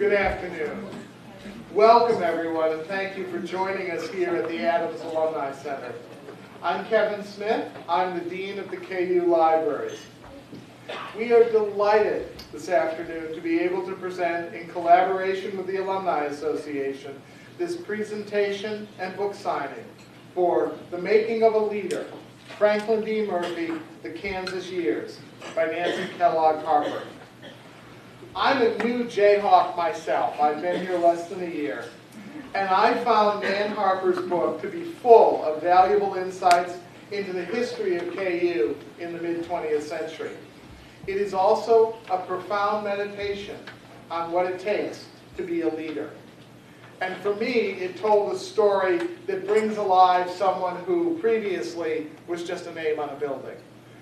Good afternoon. Welcome, everyone, and thank you for joining us here at the Adams Alumni Center. I'm Kevin Smith. I'm the Dean of the KU Libraries. We are delighted this afternoon to be able to present, in collaboration with the Alumni Association, this presentation and book signing for The Making of a Leader, Franklin D. Murphy, The Kansas Years, by Nancy Kellogg Harper. I'm a new Jayhawk myself. I've been here less than a year. And I found Nan Harper's book to be full of valuable insights into the history of KU in the mid-20th century. It is also a profound meditation on what it takes to be a leader. And for me, it told a story that brings alive someone who previously was just a name on a building.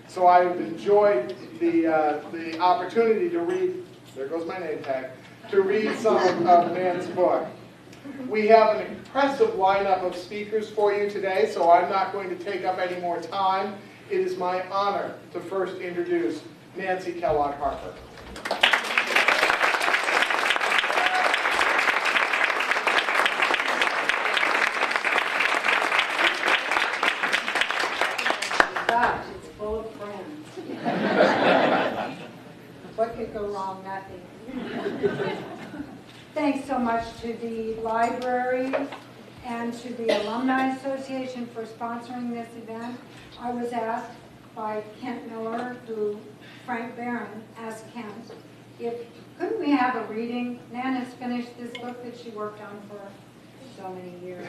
So I've enjoyed the opportunity to read, there goes my name tag, to read some of Nan's book. We have an impressive lineup of speakers for you today, so I'm not going to take up any more time. It is my honor to first introduce Nancy Kellogg Harper. Gosh, it's full of friends. What could go wrong? Nothing. Thanks so much to the library and to the Alumni Association for sponsoring this event. I was asked by Kent Miller, who Frank Barron asked Kent, couldn't we have a reading? Nan has finished this book that she worked on for so many years.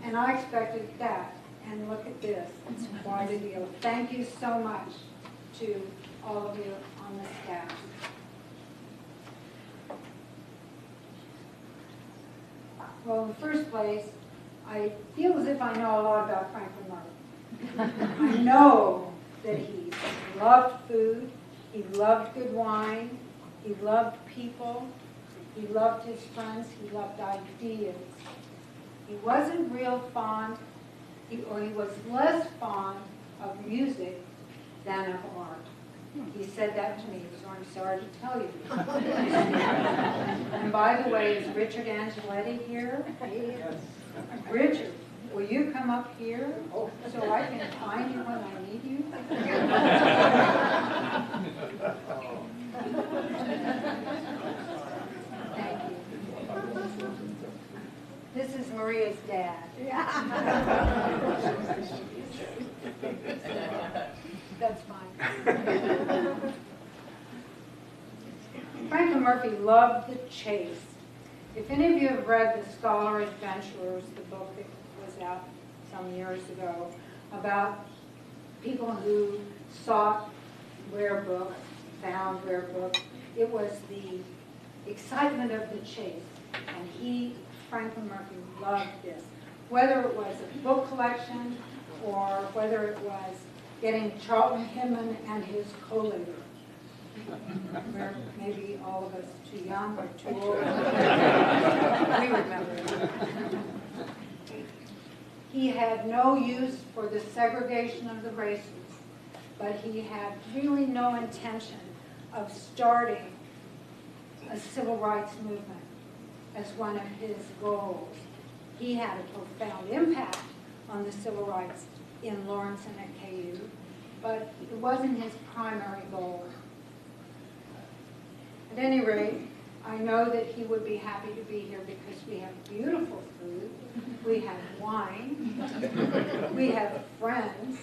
And I expected that. And look at this, it's quite a deal. Thank you so much to all of you on the staff. Well, in the first place, I feel as if I know a lot about Franklin Murphy. I know that he loved food, he loved good wine, he loved people, he loved his friends, he loved ideas. He wasn't real fond, he was less fond of music than of art. He said that to me, so I'm sorry to tell you. And by the way, is Richard Angeletti here? Yes. Richard, will you come up here so I can find you when I need you? Thank you. This is Maria's dad. That's fine. Franklin Murphy loved the chase. If any of you have read The Scholar Adventurers, the book that was out some years ago, about people who sought rare books, found rare books, it was the excitement of the chase. And Franklin Murphy loved this. Whether it was a book collection or whether it was getting Charlton Hinman and his co-leader. We're maybe all of us too young or too old. We remember it. He had no use for the segregation of the races, but he had really no intention of starting a civil rights movement as one of his goals. He had a profound impact on the civil rights in Lawrence and at KU, but it wasn't his primary goal. At any rate, I know that he would be happy to be here because we have beautiful food, we have wine, we have friends,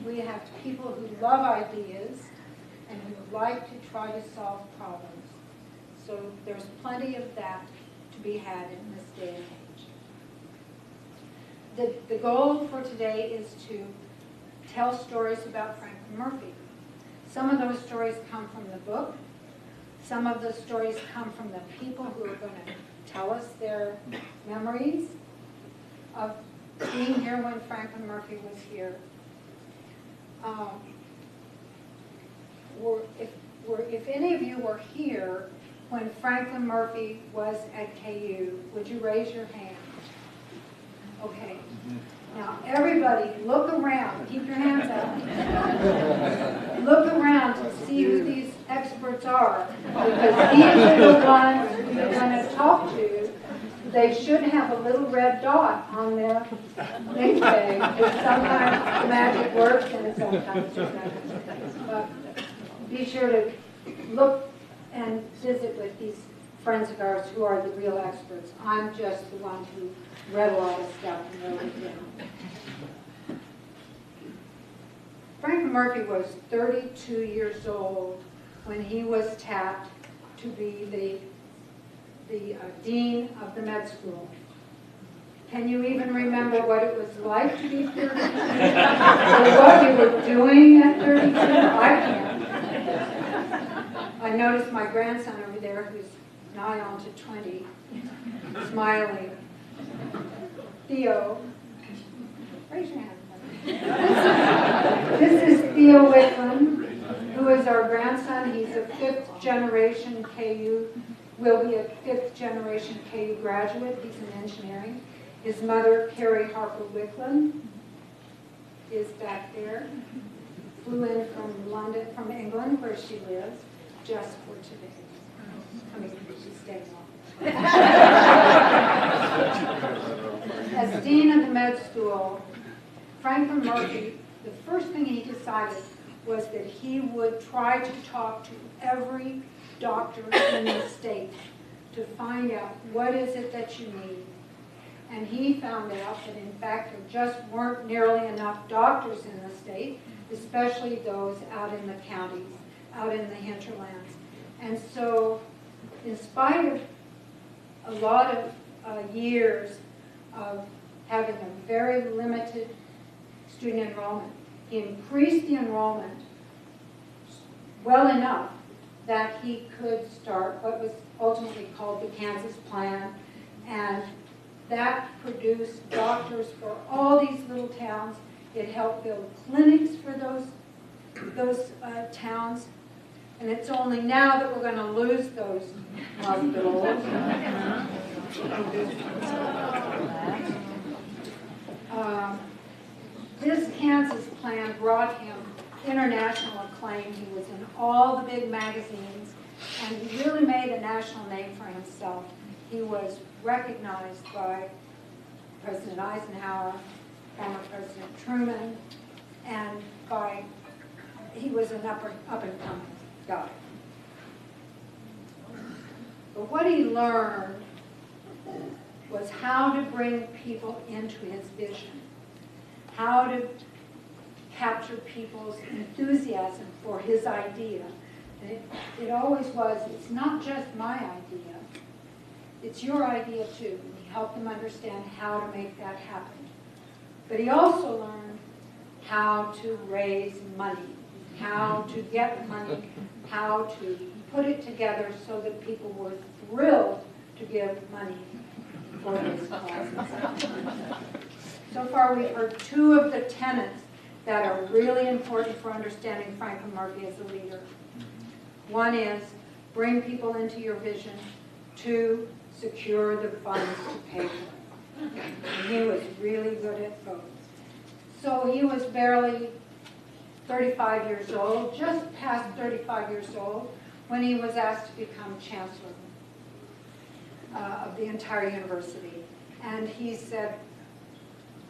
we have people who love ideas and who like to try to solve problems. So there's plenty of that to be had in this day and age. The goal for today is to tell stories about Franklin Murphy. Some of those stories come from the book. Some of the stories come from the people who are going to tell us their memories of being here when Franklin Murphy was here. If any of you were here when Franklin Murphy was at KU, would you raise your hand? Okay. Now, everybody, look around. Keep your hands up. Look around to see who these experts are, because these are the ones you're going to talk to. They should have a little red dot on their name tag, because sometimes magic works and sometimes it doesn't. But be sure to look and visit with these friends of ours who are the real experts. I'm just the one who read a lot of stuff and wrote it down. Franklin Murphy was 32 years old when he was tapped to be the dean of the med school. Can you even remember what it was like to be 32? Or what you were doing at 32? I can't. I noticed my grandson over there, who's nigh on to 20, smiling. Theo, raise your hand. This is Theo Wicklund, who is our grandson. He's a 5th generation KU, will be a 5th generation KU graduate. He's in engineering. His mother, Carrie Harper Wicklund, is back there. Flew in from London, from England, where she lives, just for today. I mean, she's staying long. As dean of the med school, Franklin Murphy, the first thing he decided was that he would try to talk to every doctor in the state to find out what is it that you need. And he found out that in fact there just weren't nearly enough doctors in the state, especially those out in the counties, out in the hinterlands. And so in spite of a lot of years of having a very limited student enrollment, he increased the enrollment well enough that he could start what was ultimately called the Kansas Plan, and that produced doctors for all these little towns. It helped build clinics for those towns, and it's only now that we're going to lose those hospitals. This Kansas Plan brought him international acclaim. He was in all the big magazines, and he really made a national name for himself. He was recognized by President Eisenhower, former President Truman, and he was an up-and-coming guy. But what he learned was how to bring people into his vision, how to capture people's enthusiasm for his idea. And it always was, it's not just my idea, it's your idea too. And he helped them understand how to make that happen. But he also learned how to raise money, how to get money, how to put it together so that people were thrilled to give money for his causes. So far we've heard 2 of the tenets that are really important for understanding Franklin Murphy as a leader. One is bring people into your vision. 2, secure the funds to pay for it. And he was really good at both. So he was barely 35 years old, just past 35 years old, when he was asked to become chancellor of the entire university. And he said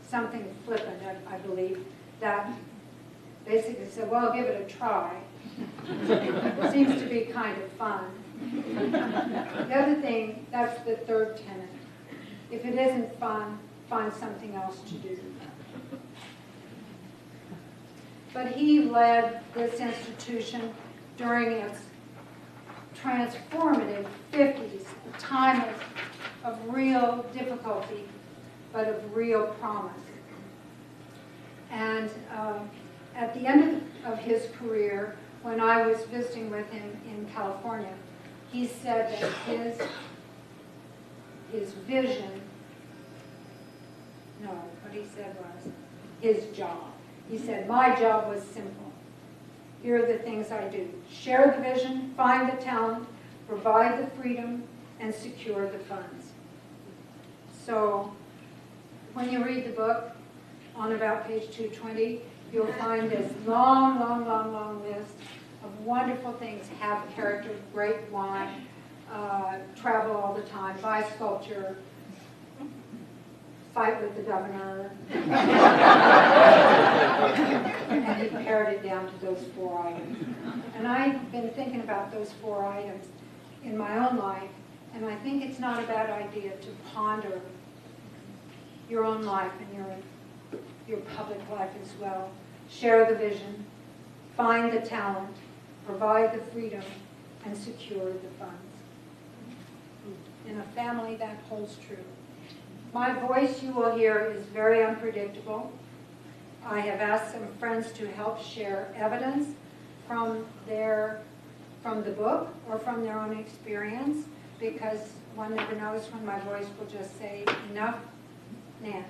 something flippant, I believe, that basically said, well, give it a try. Seems to be kind of fun. The other thing, that's the 3rd tenet. If it isn't fun, find something else to do. But he led this institution during its transformative 50s, a time of real difficulty, but of real promise. And at the end of his career, when I was visiting with him in California, he said that his vision, no, what he said was his job. He said, my job was simple. Here are the things I do. Share the vision, find the talent, provide the freedom, and secure the funds. So when you read the book, on about page 220, you'll find this long, long, long, long list of wonderful things, have character, great wine, travel all the time, buy sculpture, fight with the governor, and he pared it down to those 4 items. And I've been thinking about those 4 items in my own life, and I think it's not a bad idea to ponder your own life and your public life as well. Share the vision, find the talent, provide the freedom, and secure the funds. In a family, that holds true. My voice, you will hear, is very unpredictable. I have asked some friends to help share evidence from the book or from their own experience, because one never knows when my voice will just say, enough, Nan.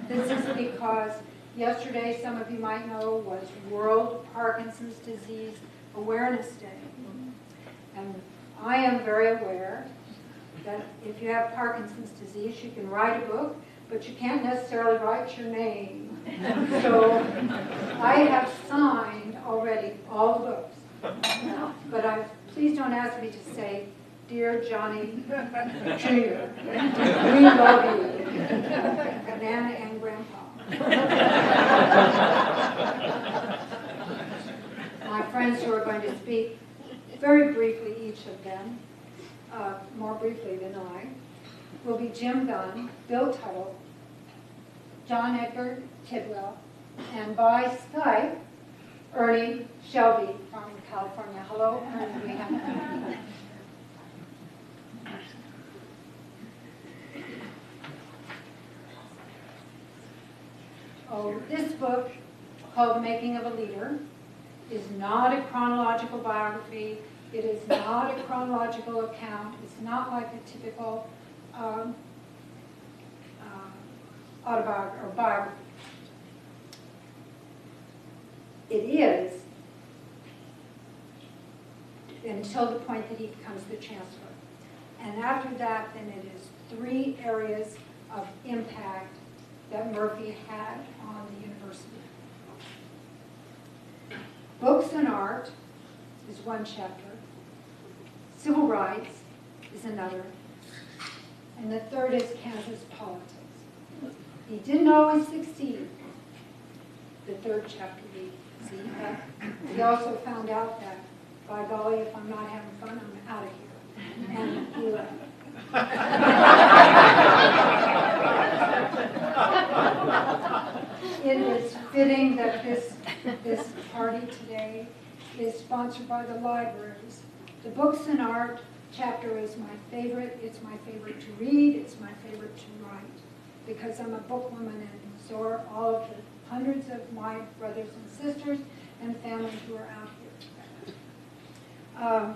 This is because yesterday, some of you might know, was World Parkinson's Disease Awareness Day. And I am very aware that if you have Parkinson's disease, you can write a book, but you can't necessarily write your name. So I have signed already all the books. But please don't ask me to say, "Dear Johnny Jr., we love you, Nana and Grandpa." My friends who are going to speak very briefly, each of them, more briefly than I, will be Jim Gunn, Bill Tuttle, John Edgar Tidwell, and by Skype, Ernie Shelby from California. Hello, Ernie. We have this book, called Making of a Leader, is not a chronological biography. It is not a chronological account. It's not like a typical autobiography or biography. It is until the point that he becomes the chancellor. And after that, then it is 3 areas of impact that Murphy had on the university. Books and art is one chapter. Civil rights is another. And the third is Kansas politics. He didn't always succeed, the 3rd chapter we see, but he also found out that, by golly, if I'm not having fun, I'm out of here. And he left. It is fitting that this party today is sponsored by the libraries. The books and art chapter is my favorite. It's my favorite to read. It's my favorite to write, because I'm a bookwoman, and so are all of the hundreds of my brothers and sisters and family who are out here.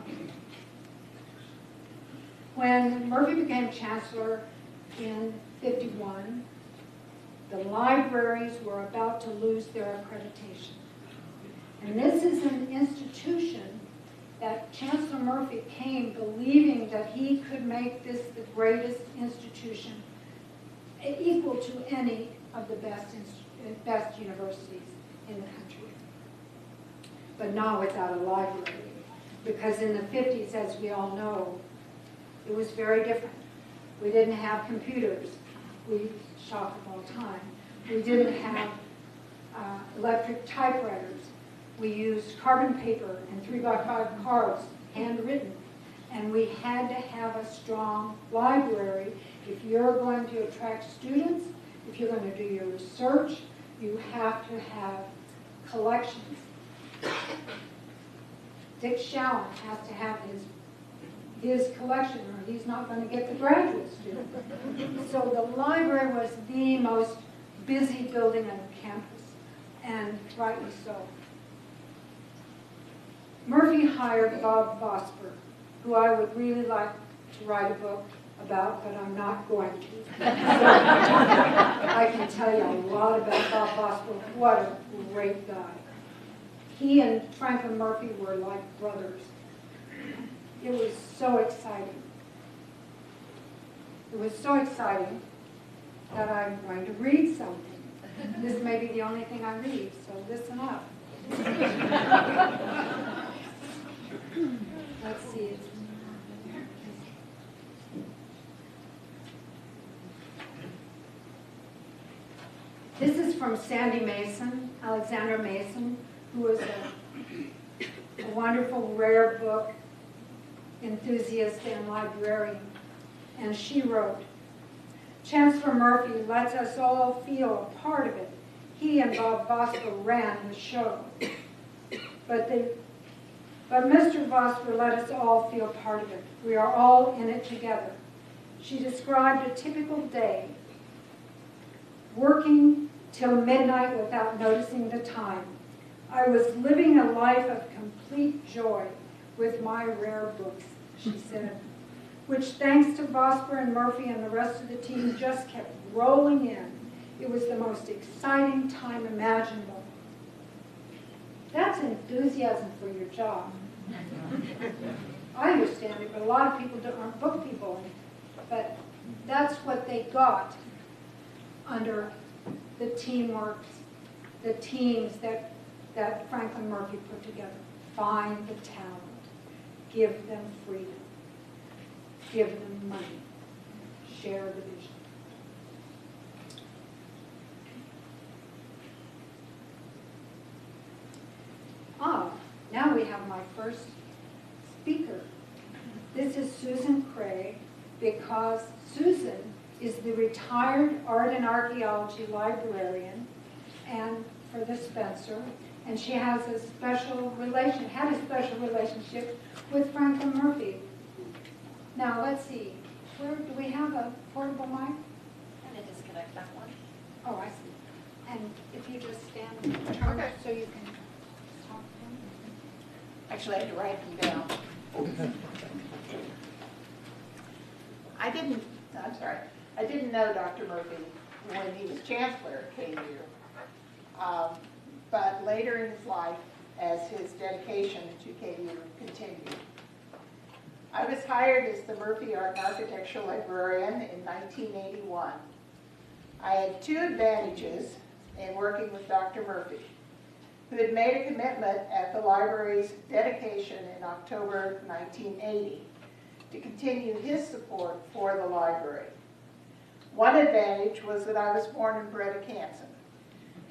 When Murphy became chancellor in '51, the libraries were about to lose their accreditation. And this is an institution that Chancellor Murphy came believing that he could make this the greatest institution, equal to any of the best universities in the country. But not without a library, because in the 50s, as we all know, it was very different. We didn't have computers. We shock them all the time. We didn't have electric typewriters. We used carbon paper and 3x5 cards, handwritten. And we had to have a strong library. If you're going to attract students, if you're going to do your research, you have to have collections. Dick Shallen has to have his collection, or he's not going to get the graduate student. So the library was the most busy building on the campus, and rightly so. Murphy hired Bob Vosper, who I would really like to write a book about, but I'm not going to. So I can tell you a lot about Bob Vosper. What a great guy. He and Franklin Murphy were like brothers. It was so exciting. It was so exciting that I'm going to read something. This may be the only thing I read, so listen up. Let's see. This is from Sandy Mason, Alexander Mason, who was a wonderful rare book enthusiast and librarian. And she wrote, Chancellor Murphy lets us all feel a part of it. He and Bob Vosper ran the show. But Mr. Vosper let us all feel part of it. We are all in it together. She described a typical day, working till midnight without noticing the time. I was living a life of complete joy with my rare books, she said, which thanks to Vosper and Murphy and the rest of the team just kept rolling in. It was the most exciting time imaginable. That's enthusiasm for your job. I understand it, but a lot of people aren't book people. But that's what they got under the teamwork, the teams that Franklin Murphy put together. Find the talent. Give them freedom. Give them money. Share the vision. Now we have my first speaker. This is Susan Craig, because Susan is the retired art and archaeology librarian and for the Spencer, and she has a special relationship with Franklin Murphy. Now let's see, where do we have a portable mic? And then disconnect that one. Oh, I see. And if you just stand and turn Okay. so you can talk to them. Actually, I had to write them down. I didn't know Dr. Murphy when he was chancellor at KU. But later in his life, as his dedication to KU continued. I was hired as the Murphy Art and Architecture Librarian in 1981. I had two advantages in working with Dr. Murphy, who had made a commitment at the library's dedication in October 1980 to continue his support for the library. One advantage was that I was born and bred a Kansan,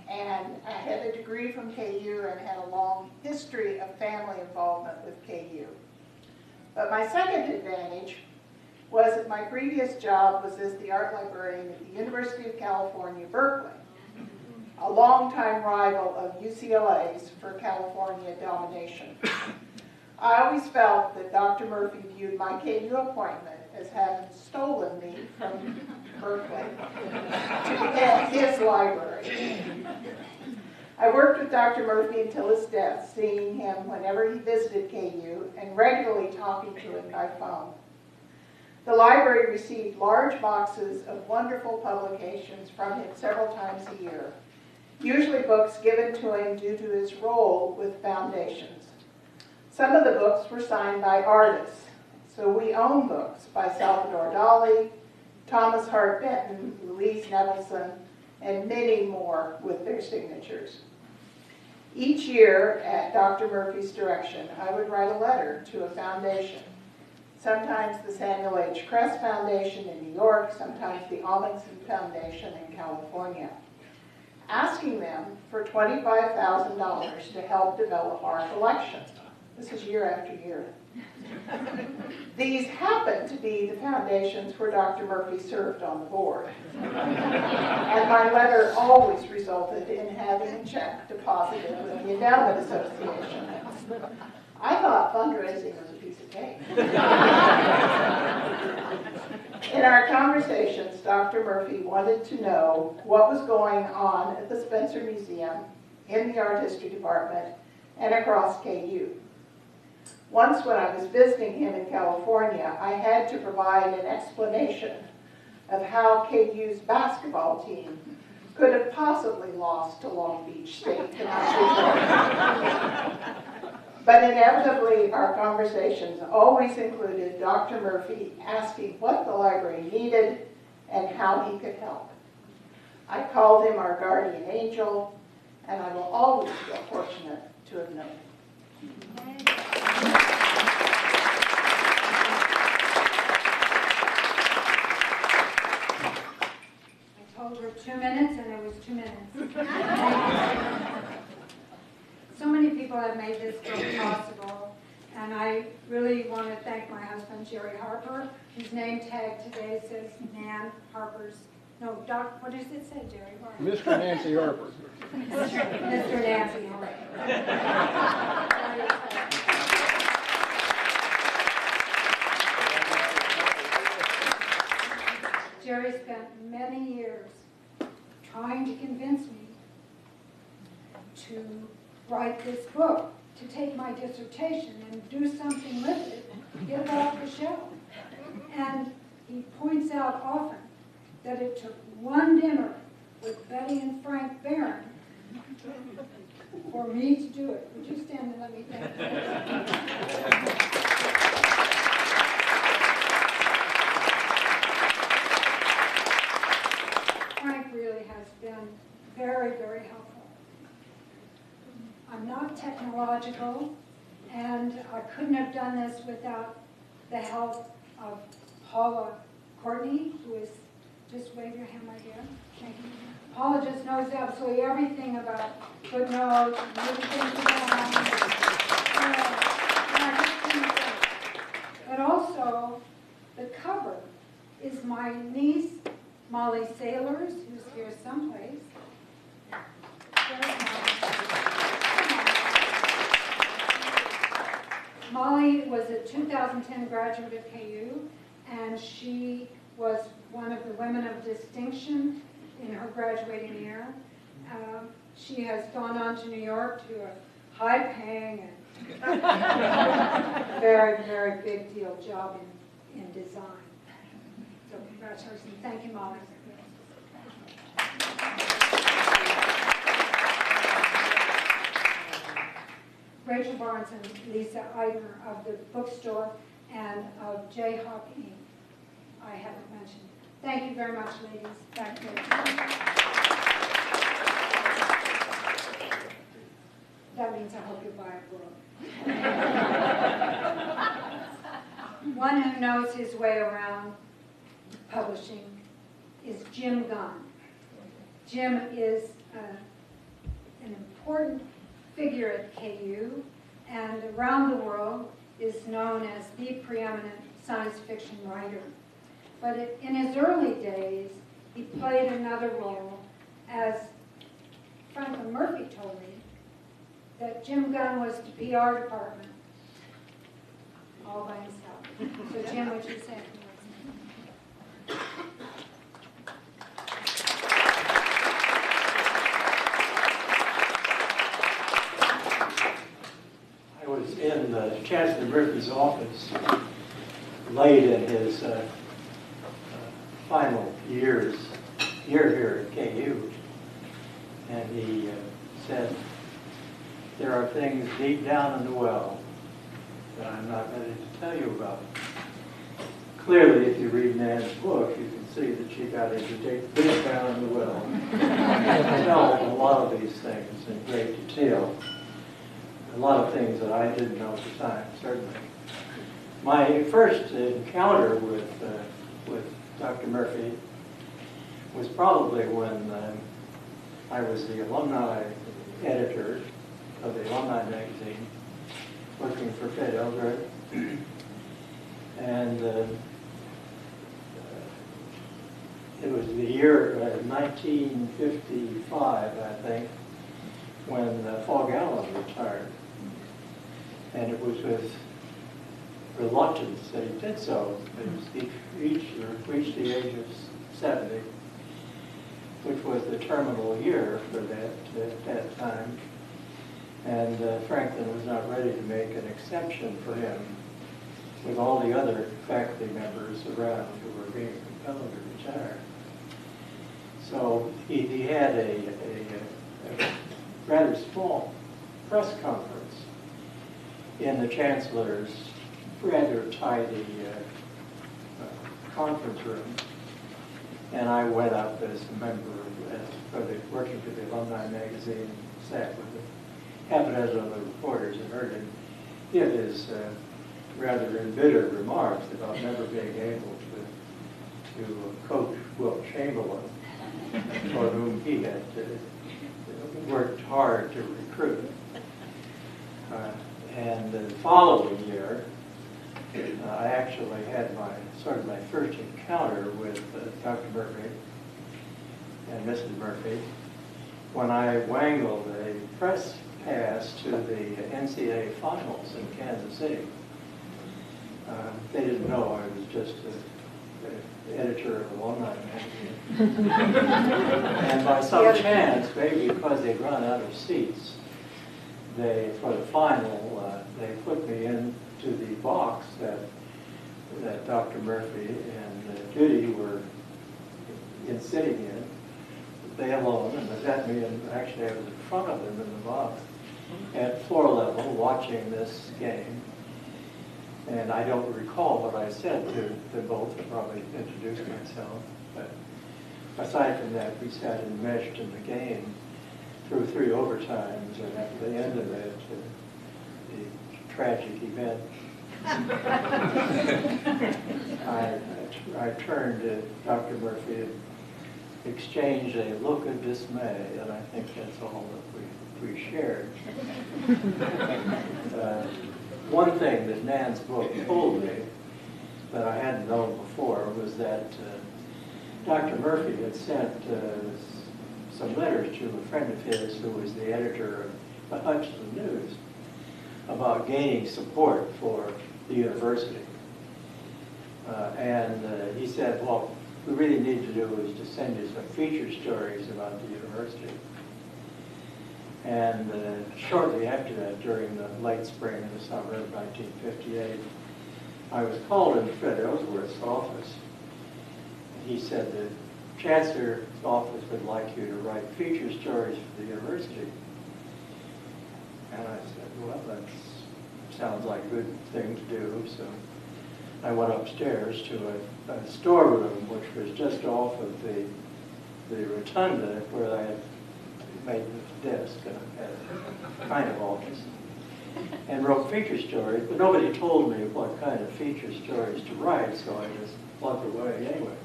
and I had a degree from KU and had a long history of family involvement with KU. But my second advantage was that my previous job was as the art librarian at the University of California, Berkeley, a longtime rival of UCLA's for California domination. I always felt that Dr. Murphy viewed my KU appointment as having stolen me from Berkeley to get his library. I worked with Dr. Murphy until his death, seeing him whenever he visited KU and regularly talking to him by phone. The library received large boxes of wonderful publications from him several times a year, usually books given to him due to his role with foundations. Some of the books were signed by artists, so we own books by Salvador Dali, Thomas Hart Benton, Louise Nevelson, and many more with their signatures. Each year, at Dr. Murphy's direction, I would write a letter to a foundation, sometimes the Samuel H. Kress Foundation in New York, sometimes the Amundsen Foundation in California, asking them for $25,000 to help develop our collection. This is year after year. These happen to be the foundations where Dr. Murphy served on the board. And my letter always resulted in having a check deposited with the Endowment Association. I thought fundraising was a piece of cake. In our conversations, Dr. Murphy wanted to know what was going on at the Spencer Museum, in the Art History Department, and across KU. Once when I was visiting him in California, I had to provide an explanation of how KU's basketball team could have possibly lost to Long Beach State the night before. But inevitably, our conversations always included Dr. Murphy asking what the library needed and how he could help. I called him our guardian angel, and I will always feel fortunate to have known him. 2 minutes, and it was 2 minutes. So many people have made this book possible, and I really want to thank my husband, Jerry Harper, whose name tag today says Nan Harper's, no, Doc, what does it say, Jerry? Mr. Nancy Harper. Mr. Nancy Harper. Jerry spent many years trying to convince me to write this book, to take my dissertation and do something with it, get it off the shelf. And he points out often that it took one dinner with Betty and Frank Barron for me to do it. Would you stand and let me thank you? Frank really has been very, very helpful. I'm not technological, and I couldn't have done this without the help of Paula Courtney, who is, just wave your hand right here. Thank you. Paula just knows absolutely everything about footnotes and moving things around. But also, the cover is my niece, Molly Sailors, who's here someplace. Molly was a 2010 graduate of KU, and she was one of the women of distinction in her graduating year. She has gone on to New York to a high-paying and very, very big deal job in design. So congratulations. Thank you, Molly. Rachel Barnes and Lisa Eidner of the bookstore and of Jayhawk Inc. I haven't mentioned. Thank you very much, ladies. Back there. That means I hope you buy a book. One who knows his way around publishing is Jim Gunn. Jim is an important figure at KU and around the world is known as the preeminent science fiction writer. But in his early days, he played another role. As Franklin Murphy told me, that Jim Gunn was the PR department all by himself. So Jim, what you say? I was in Chancellor Murphy's office late in his final year here at KU, and he said, there are things deep down in the well that I'm not ready to tell you about. Clearly, if you read Nan's book, you can see that she got into deep down in the well and told a lot of these things in great detail. A lot of things that I didn't know at the time, certainly. My first encounter with Dr. Murphy was probably when I was the alumni editor of the alumni magazine, working for Fed Eldred. And it was the year 1955, I think, when Fogg Allen retired. And it was with reluctance that he did so. He reached the age of 70, which was the terminal year for that time. And Franklin was not ready to make an exception for him with all the other faculty members around who were being compelled to retire. So he had a rather small press conference in the Chancellor's rather tidy conference room. And I went up as a member working for the alumni magazine, sat with half a dozen other reporters and heard him give his rather embittered remarks about never being able to coach Wilt Chamberlain. for whom he had worked hard to recruit. And the following year, I actually had my first encounter with Dr. Murphy and Mrs. Murphy when I wangled a press pass to the NCAA finals in Kansas City. They didn't know I was just the editor of Alumni magazine. And by some chance, maybe because they'd run out of seats, for the final, they put me into the box that Dr. Murphy and Judy were sitting in. They alone, and they got me in, actually I was in front of them in the box at floor level watching this game. And I don't recall what I said to both. I probably introduced myself. But aside from that, we sat and meshed in the game through 3 overtimes, and at the end of it, the tragic event. I turned to Dr. Murphy and exchanged a look of dismay, and I think that's all that we shared. One thing that Nan's book told me that I hadn't known before was that Dr. Murphy had sent some letters to a friend of his who was the editor of the Hutchinson News about gaining support for the university. And he said, what we really need to do is to send you some feature stories about the university. And shortly after that, during the late spring and the summer of 1958, I was called into Fred Ellsworth's office. He said the Chancellor's office would like you to write feature stories for the university. And I said, well, that sounds like a good thing to do. So I went upstairs to a storeroom, which was just off of the rotunda where I had made the desk, and I had a kind of office, and wrote feature stories, but nobody told me what kind of feature stories to write, so I just plugged away anyway.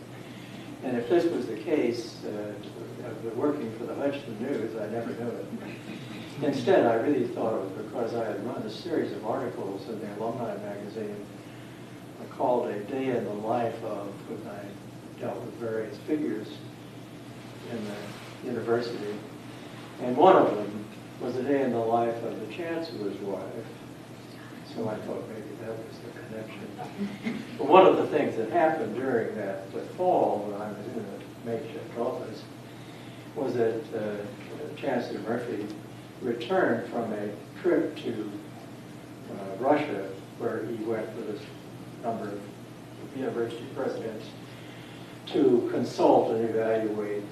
And if this was the case of working for the Hutchinson News, I never knew it. Instead, I really thought it was because I had run a series of articles in the Alumni magazine called A Day in the Life of, when I dealt with various figures in the university. And one of them was a day in the life of the Chancellor's wife. So I thought maybe that was the connection. But one of the things that happened during that fall when I was in the makeshift office was that Chancellor Murphy returned from a trip to Russia, where he went with a number of university presidents to consult and evaluate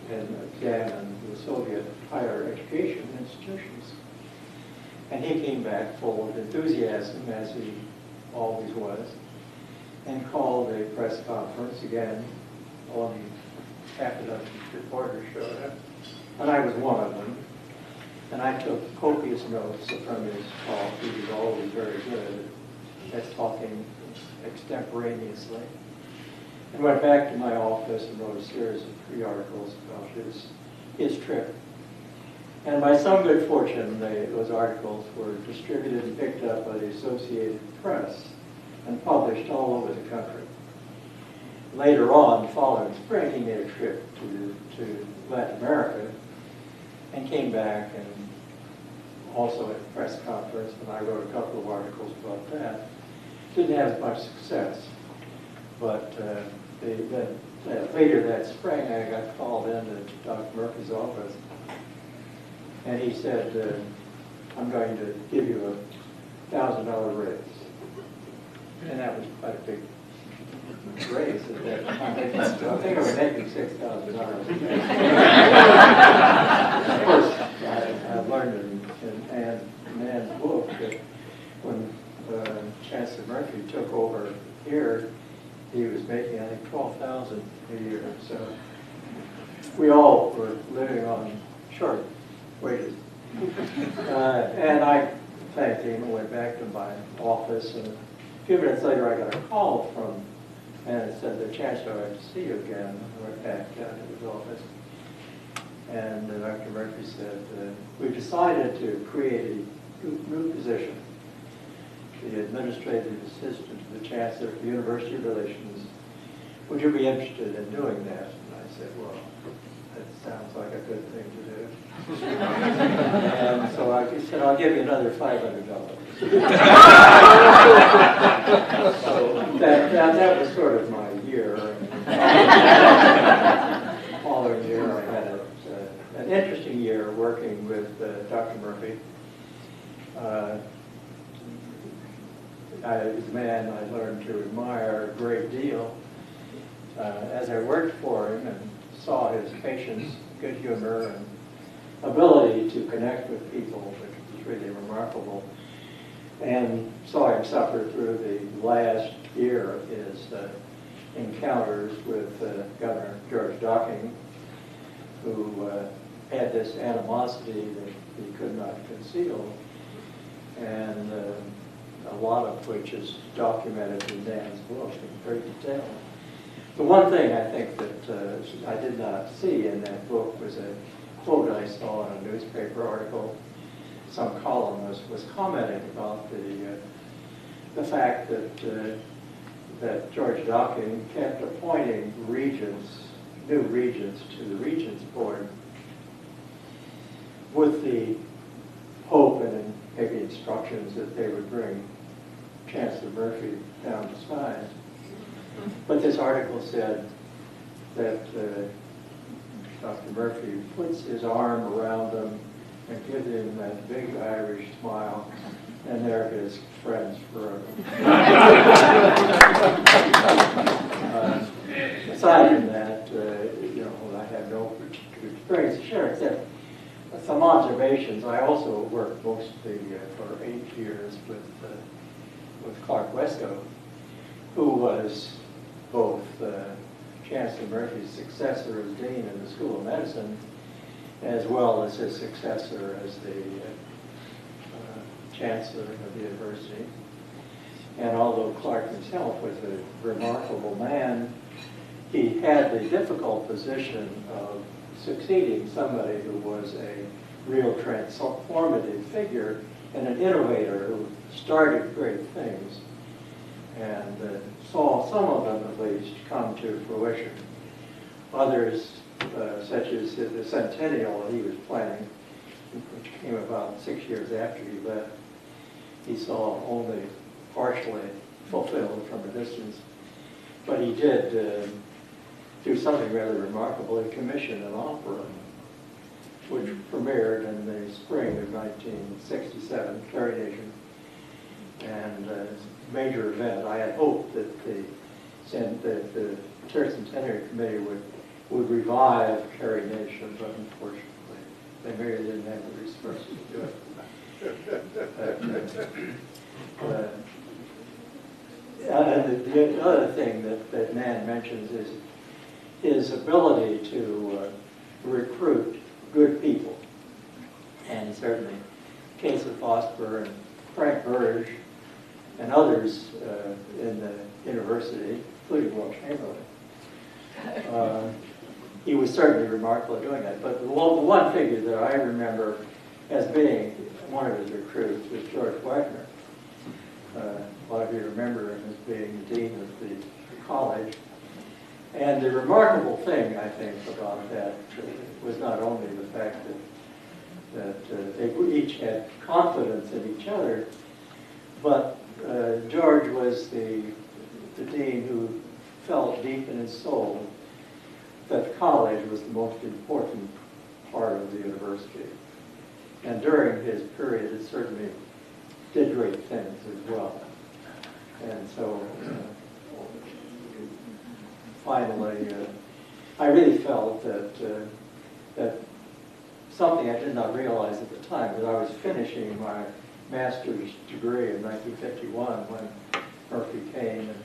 and examine the Soviet higher education institutions. And he came back full of enthusiasm, as he always was, and called a press conference again. Only half a dozen reporters showed up, and I was one of them. And I took copious notes from his talk. He was always very good at talking extemporaneously. And went back to my office and wrote a series of 3 articles about his trip. And by some good fortune, those articles were distributed and picked up by the Associated Press and published all over the country. Later on, the following spring, he made a trip to Latin America and came back, and also at a press conference, and I wrote a couple of articles about that. Didn't have much success, but later that spring, I got called into Dr. Murphy's office, and he said, I'm going to give you a $1,000 raise. And that was quite a big raise at that time. I think I was making $6,000. Of course, I learned in Nan's book that when Chancellor Murphy took over here, he was making, I think, $12,000 a year. So we all were living on short wages. And I thanked him and went back to my office. And a few minutes later, I got a call from And it said, the Chancellor, I'd like to see you again. I went back down to his office. And Dr. Murphy said, we decided to create a new position, the Administrative Assistant to the Chancellor for University Relations. Would you be interested in doing that? And I said, well, that sounds like a good thing to do. And so I said, I'll give you another $500. So that was sort of my year. Following year, I had an interesting year working with Dr. Murphy. He was a man I learned to admire a great deal as I worked for him and saw his patience, good humor, and ability to connect with people, which was really remarkable. And saw him suffer through the last year of his encounters with Governor George Docking, who had this animosity that he could not conceal, and a lot of which is documented in Dan's book in great detail. The one thing I think that I did not see in that book was a quote I saw in a newspaper article. Some columnist was commenting about the fact that George Docking kept appointing new regents to the Regents Board with the hope and maybe instructions that they would bring Chancellor Murphy down to size. But this article said that Dr. Murphy puts his arm around them and gives him that big Irish smile, and they're his friends forever. Aside from that, I have no particular experience to share, except some observations. I also worked mostly for 8 years with Clark Wesco, who was both Chancellor Murphy's successor as Dean in the School of Medicine, as well as his successor as the Chancellor of the University. And although Clark himself was a remarkable man, he had the difficult position of succeeding somebody who was a real transformative figure and an innovator who started great things and saw some of them at least come to fruition. Others, such as the centennial he was planning, which came about 6 years after he left, he saw only partially fulfilled from a distance. But he did do something rather remarkable. He commissioned an opera, which premiered in the spring of 1967, Carrie Nation, and a major event. I had hoped that the Tercentenary Committee would revive Carrie Nation, but unfortunately, they maybe didn't have the resources to do it. The other thing that Nan mentions is his ability to recruit good people. And certainly, case of Vosper and Frank Burge and others in the university, including Will Chamberlain. He was certainly remarkable at doing that. But the one figure that I remember as being one of his recruits was George Wagner. A lot of you remember him as being the dean of the college. And the remarkable thing, I think, about that was not only the fact that they each had confidence in each other, but George was the dean who felt deep in his soul that the college was the most important part of the university. And during his period, it certainly did great things as well. And so, finally, I really felt that something I did not realize at the time, that I was finishing my master's degree in 1951 when Murphy came, and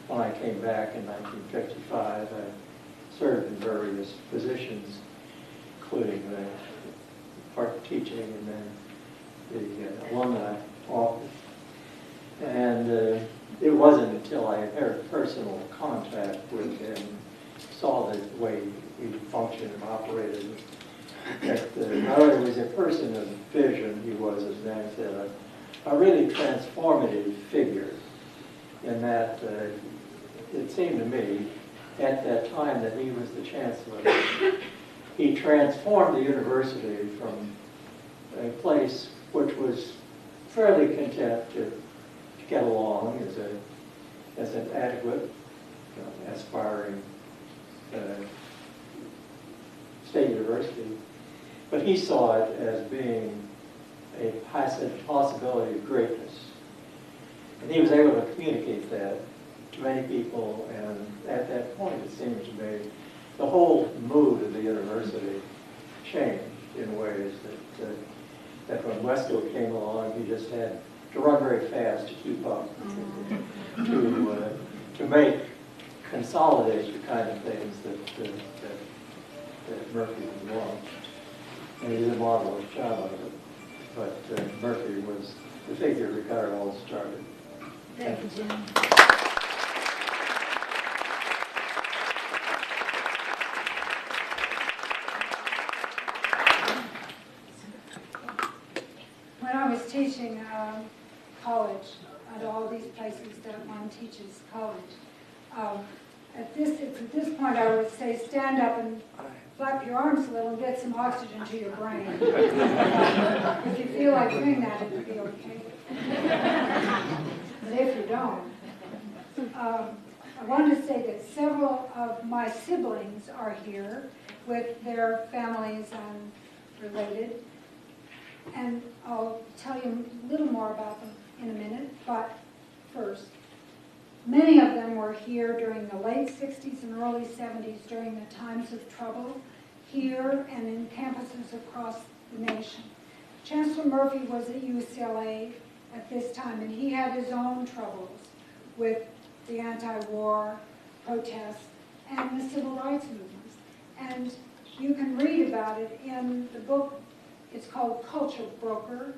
when I came back in 1955, I served in various positions, including part teaching and then the alumni office. And it wasn't until I had personal contact with him, saw the way he functioned and operated, that not only was he a person of vision, he was, as Dan said, a really transformative figure in that it seemed to me at that time that he was the chancellor. He transformed the university from a place which was fairly content to get along as an adequate, aspiring state university. But he saw it as being a possibility of greatness. And he was able to communicate that to many people, and at that point, it seemed to me, the whole mood of the university changed in ways that when Wesco came along, he just had to run very fast to keep up, to consolidate the kind of things that Murphy had launched. And he did a marvelous job of it. But Murphy was the figure that got it all started. Thank you, Jim. When I was teaching college, at all these places that one teaches college, at this point I would say stand up and flap your arms a little and get some oxygen to your brain. If you feel like doing that, it would be okay. But if you don't, I want to say that several of my siblings are here with their families and related. And I'll tell you a little more about them in a minute, but first, many of them were here during the late 60s and early 70s during the times of trouble here and in campuses across the nation. Chancellor Murphy was at UCLA at this time, and he had his own troubles with the anti-war protests and the civil rights movements. And you can read about it in the book. It's called Culture Broker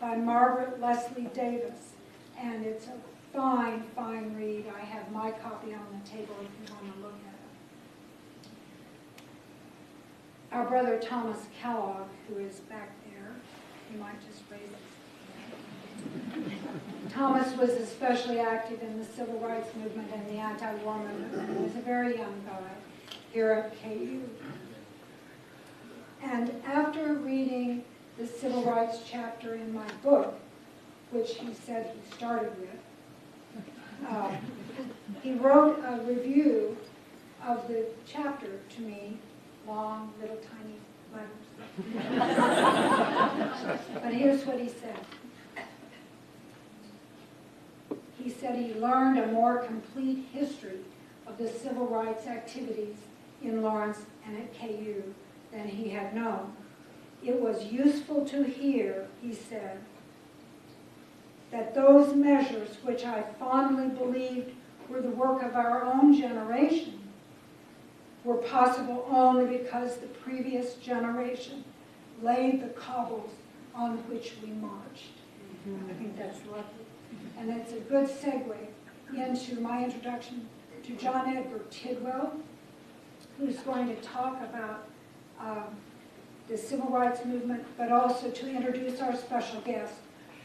by Margaret Leslie Davis. And it's a fine, fine read. I have my copy on the table if you want to look at it. Our brother Thomas Kellogg, who is back there, you might just raise his hand. Thomas was especially active in the civil rights movement and the anti-war movement. He was a very young guy here at KU. And after reading the civil rights chapter in my book, which he said he started with, he wrote a review of the chapter to me, long, little, tiny letters. But here's what he said. He said he learned a more complete history of the civil rights activities in Lawrence and at KU than he had known. It was useful to hear, he said, that those measures which I fondly believed were the work of our own generation were possible only because the previous generation laid the cobbles on which we marched. I think that's lovely. And it's a good segue into my introduction to John Edgar Tidwell, who's going to talk about the civil rights movement, but also to introduce our special guest,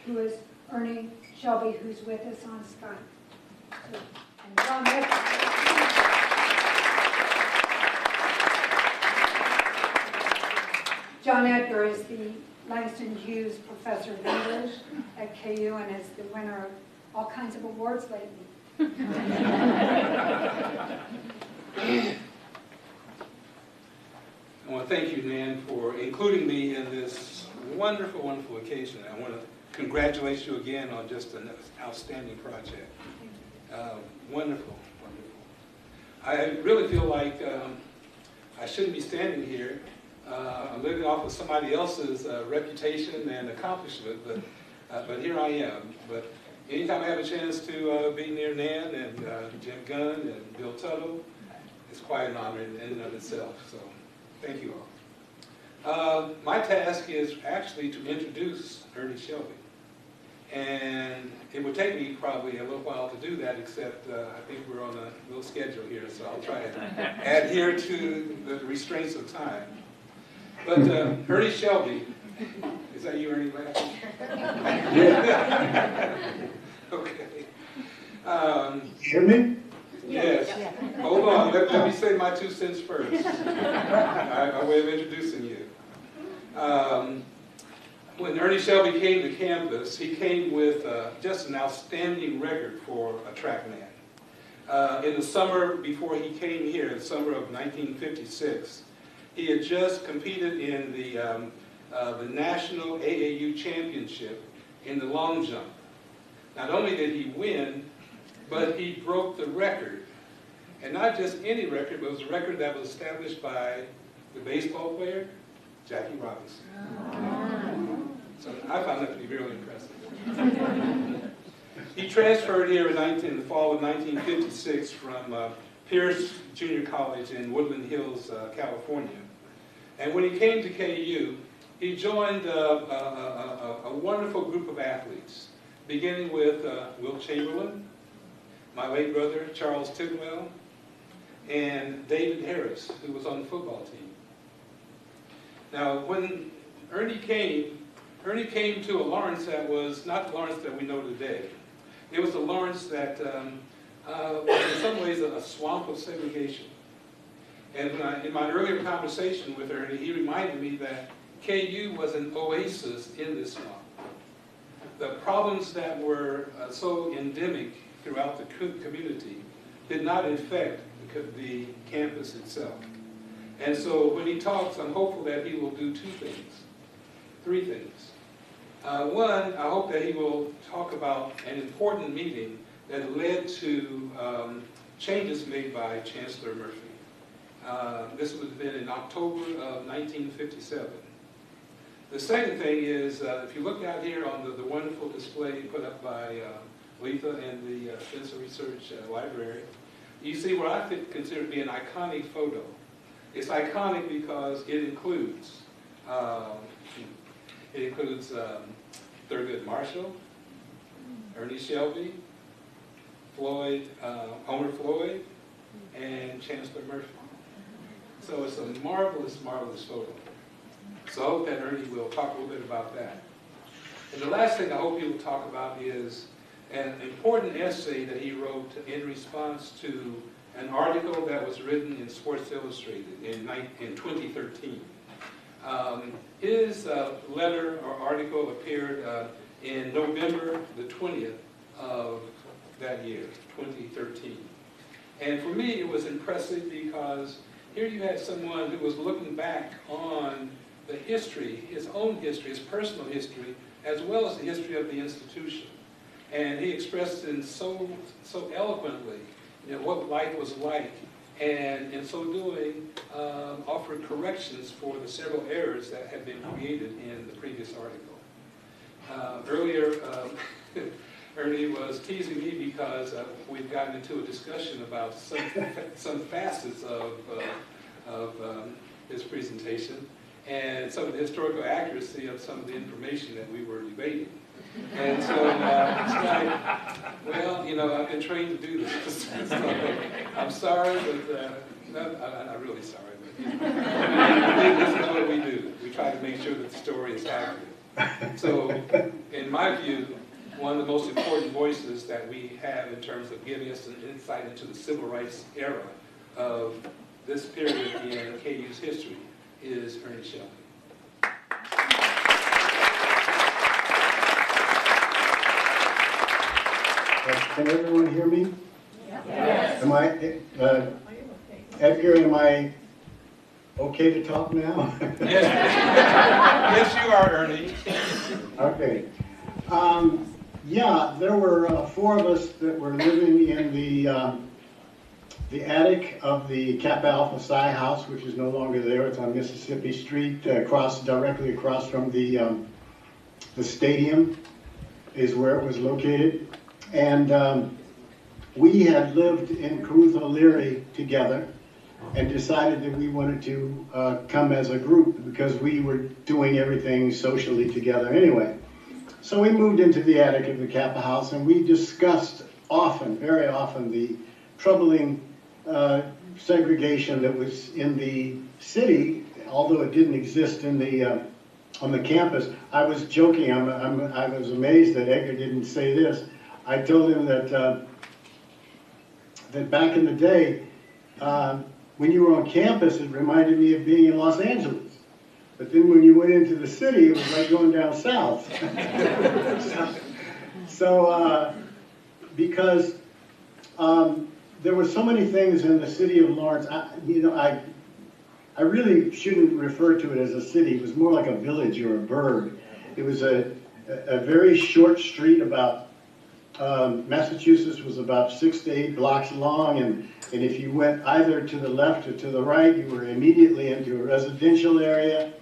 who is Ernie Shelby, who's with us on Skype. So, and John Edgar. John Edgar is the Langston Hughes Professor of English at KU and is the winner of all kinds of awards lately. I want to thank you, Nan, for including me in this wonderful, wonderful occasion. I want to congratulate you again on just an outstanding project. Wonderful, wonderful. I really feel like I shouldn't be standing here. I'm living off of somebody else's reputation and accomplishment, but here I am. But anytime I have a chance to be near Nan and Jim Gunn and Bill Tuttle, it's quite an honor in and of itself. So thank you all. My task is actually to introduce Ernie Shelby. And it would take me probably a little while to do that, except I think we're on a little schedule here, so I'll try and adhere to the restraints of time. But Ernie Shelby, is that you, Ernie? Okay. Hear me? Yes. Hold on. Let me say my 2 cents first. Our way of introducing you. When Ernie Shelby came to campus, he came with just an outstanding record for a track man. In the summer before he came here, the summer of 1956, he had just competed in the National AAU Championship in the long jump. Not only did he win, but he broke the record. And not just any record, but it was a record that was established by the baseball player, Jackie Robinson. So I found that to be really impressive. He transferred here in the fall of 1956 from Pierce Junior College in Woodland Hills, California. And when he came to KU, he joined a wonderful group of athletes, beginning with Wilt Chamberlain, my late brother Charles Tidwell, and David Harris, who was on the football team. Now, when Ernie came to a Lawrence that was not the Lawrence that we know today. It was a Lawrence that was in some ways a swamp of segregation. And in my earlier conversation with Ernie, he reminded me that KU was an oasis in this swamp. The problems that were so endemic throughout the community did not infect the campus itself. And so when he talks, I'm hopeful that he will do 3 things. One, I hope that he will talk about an important meeting that led to changes made by Chancellor Murphy. This would have been in October of 1957. The second thing is, if you look out here on the wonderful display put up by Letha and the Spencer Research Library, you see what I consider to be an iconic photo. It's iconic because it includes Thurgood Marshall, Ernie Shelby, Homer Floyd, and Chancellor Murphy. So it's a marvelous, marvelous photo. So I hope that Ernie will talk a little bit about that. And the last thing I hope he will talk about is an important essay that he wrote in response to an article that was written in Sports Illustrated in 2013. His letter or article appeared in November the 20th of that year, 2013. And for me, it was impressive because here you had someone who was looking back on the history, his own history, his personal history, as well as the history of the institution. And he expressed in so eloquently, what life was like, and in so doing, offered corrections for the several errors that had been created in the previous article. Earlier, Ernie was teasing me because we've gotten into a discussion about some facets of his presentation and some of the historical accuracy of some of the information that we were debating. And so it's like, well, I've been trained to do this. So I'm sorry, but I'm not really sorry. But this is what we do. We try to make sure that the story is accurate. So, in my view, one of the most important voices that we have in terms of giving us an insight into the civil rights era of this period in KU's history is Ernie Shelby. Can everyone hear me? Yes. Am I, Edgar, am I okay to talk now? Yes, yes, you are, Ernie. Okay. Yeah, there were 4 of us that were living in the attic of the Kappa Alpha Psi house, which is no longer there. It's on Mississippi Street, directly across from the stadium is where it was located. And we had lived in Caruth O'Leary together and decided that we wanted to come as a group because we were doing everything socially together anyway. So we moved into the attic of the Kappa House, and we discussed often, very often, the troubling segregation that was in the city, although it didn't exist in the on the campus. I was joking. I was amazed that Edgar didn't say this. I told him that that back in the day, when you were on campus, it reminded me of being in Los Angeles. But then when you went into the city, it was like going down south. Because there were so many things in the city of Lawrence, I really shouldn't refer to it as a city. It was more like a village or a burg. It was a very short street about, Massachusetts was about 6 to 8 blocks long, and if you went either to the left or to the right, you were immediately into a residential area.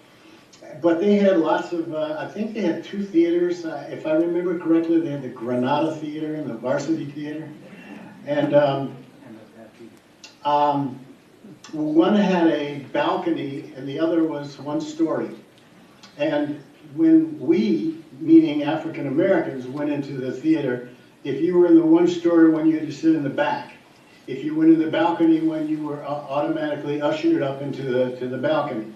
But they had lots of, I think they had 2 theaters. If I remember correctly, they had the Granada Theater and the Varsity Theater. And one had a balcony and the other was 1 story. And when we, meaning African Americans, went into the theater, if you were in the 1 story one, you had to sit in the back. If you went in the balcony one, you were automatically ushered up into the balcony.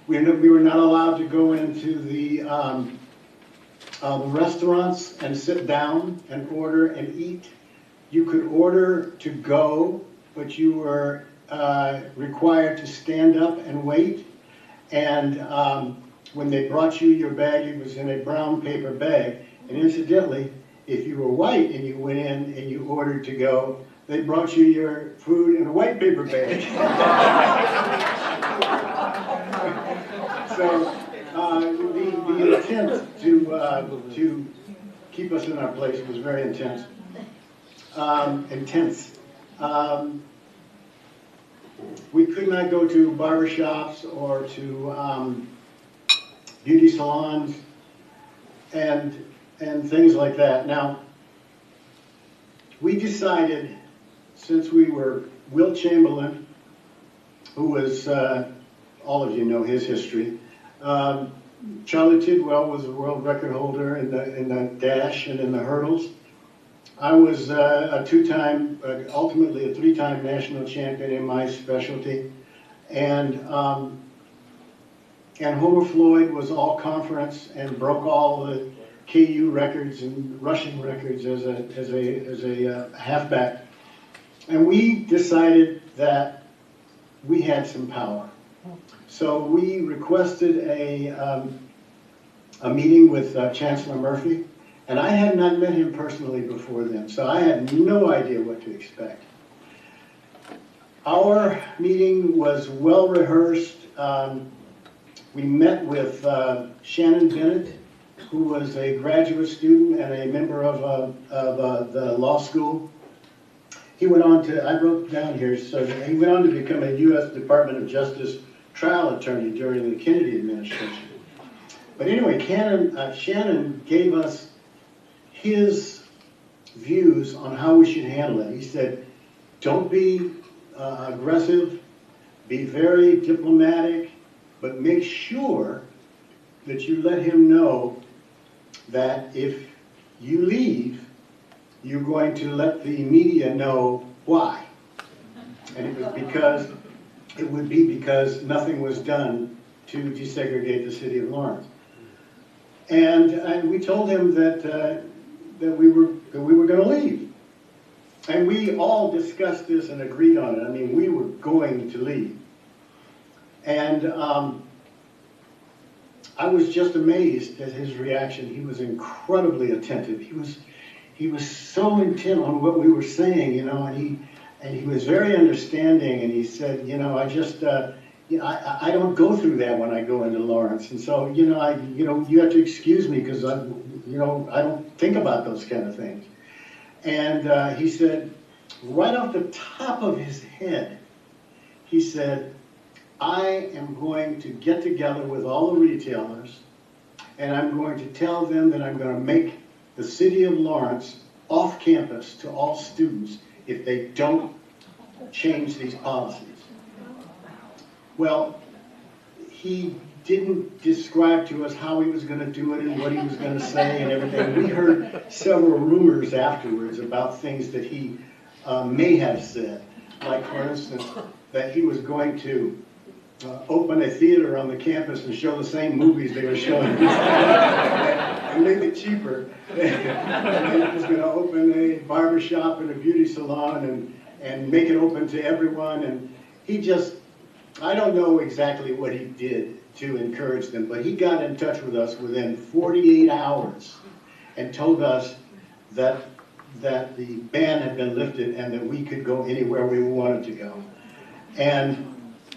We were not allowed to go into the restaurants and sit down and order and eat. You could order to go, but you were required to stand up and wait. And when they brought you your bag, it was in a brown paper bag. And incidentally, if you were white and you went in and you ordered to go, they brought you your food in a white paper bag. So the intent to keep us in our place was very intense. We could not go to barbershops or to beauty salons and things like that. Now, we decided, since we were Wilt Chamberlain, who was, all of you know his history, Charlie Tidwell was a world record holder in the dash and in the hurdles. I was a 2-time, ultimately a 3-time national champion in my specialty, and Homer Floyd was all conference and broke all the KU records and rushing records as a halfback. And we decided that we had some power. So we requested a meeting with Chancellor Murphy, and I had not met him personally before then, so I had no idea what to expect. Our meeting was well rehearsed. We met with Shannon Bennett, who was a graduate student and a member of the law school. He went on to, I wrote down here, so he went on to become a U.S. Department of Justice trial attorney during the Kennedy administration. But anyway, Shannon gave us his views on how we should handle it. He said, don't be aggressive, be very diplomatic, but make sure that you let him know that if you leave, you're going to let the media know why. And it would be because nothing was done to desegregate the city of Lawrence. And we told him that we were going to leave. And we all discussed this and agreed on it. I mean, we were going to leave. And I was just amazed at his reaction. He was incredibly attentive. He was so intent on what we were saying, you know, and he was very understanding. And he said, you know, I don't go through that when I go into Lawrence, and so you have to excuse me because I don't think about those kind of things. And he said, right off the top of his head, he said, I am going to get together with all the retailers, and I'm going to tell them that I'm going to make the city of Lawrence off campus to all students if they don't change these policies. Well, he didn't describe to us how he was going to do it and what he was going to say and everything. We heard several rumors afterwards about things that he may have said. Like, for instance, that he was going to open a theater on the campus and show the same movies they were showing and make it cheaper. And he was going to open a barber shop and a beauty salon and make it open to everyone. And he just, I don't know exactly what he did to encourage them, but he got in touch with us within 48 hours and told us that the ban had been lifted and that we could go anywhere we wanted to go. And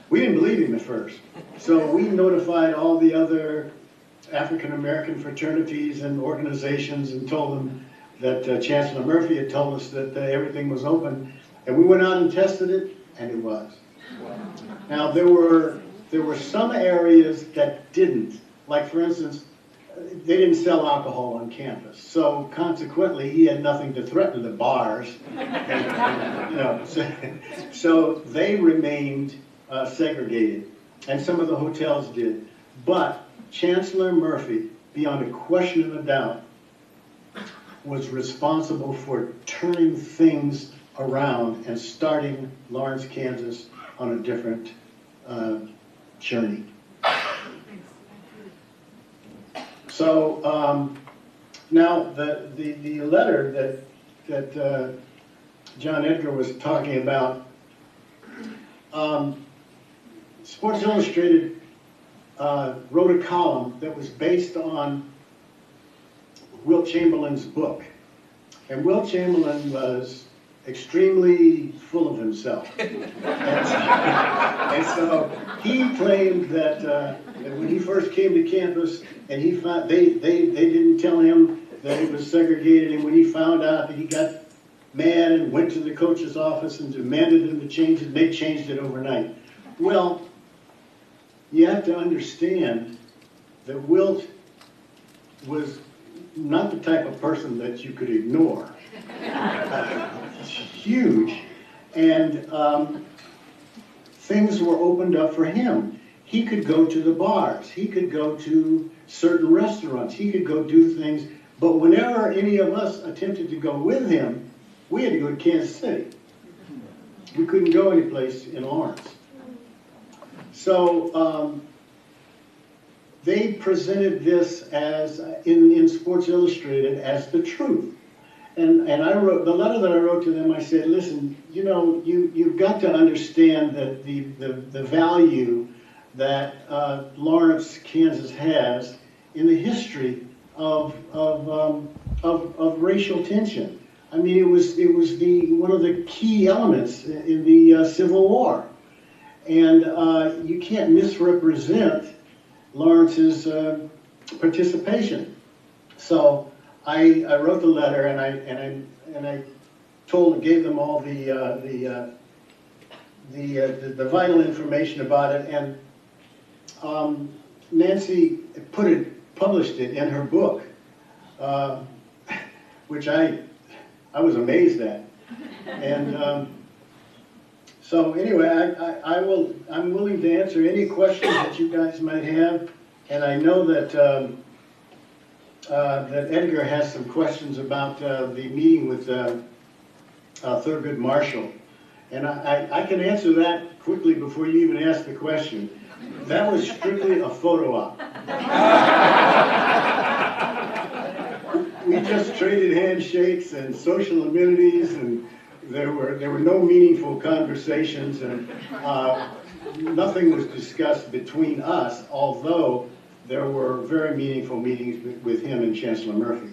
we didn't believe him at first. So we notified all the other African American fraternities and organizations and told them that Chancellor Murphy had told us that everything was open. And we went out and tested it, and it was. Now, there were some areas that didn't. Like, for instance, they didn't sell alcohol on campus. So consequently, he had nothing to threaten the bars. And, you know, so they remained segregated. And some of the hotels did. But Chancellor Murphy, beyond a question of a doubt, was responsible for turning things around and starting Lawrence, Kansas on a different journey. So now the letter that John Edgar was talking about, Sports Illustrated wrote a column that was based on Wilt Chamberlain's book. And Wilt Chamberlain was extremely full of himself. And so he claimed that when he first came to campus and he found, they didn't tell him that it was segregated, and when he found out that he got mad and went to the coach's office and demanded them to change it, they changed it overnight. Well, you have to understand that Wilt was not the type of person that you could ignore. Huge. And things were opened up for him. He could go to the bars. He could go to certain restaurants. He could go do things. But whenever any of us attempted to go with him, we had to go to Kansas City. We couldn't go anyplace in Lawrence. So they presented this as, in Sports Illustrated, as the truth. And I wrote, the letter that I wrote to them, I said, listen, you know, you've got to understand that the value that Lawrence, Kansas has in the history of racial tension. I mean, it was one of the key elements in the Civil War. And you can't misrepresent Lawrence's participation. So I wrote the letter and I gave them all the vital information about it, and Nancy published it in her book, which I was amazed at. And so anyway, I'm willing to answer any questions that you guys might have, and I know that that Edgar has some questions about the meeting with Thurgood Marshall, and I can answer that quickly before you even ask the question. That was strictly a photo op. We just traded handshakes and social amenities, and there were no meaningful conversations, and nothing was discussed between us, although there were very meaningful meetings with him and Chancellor Murphy.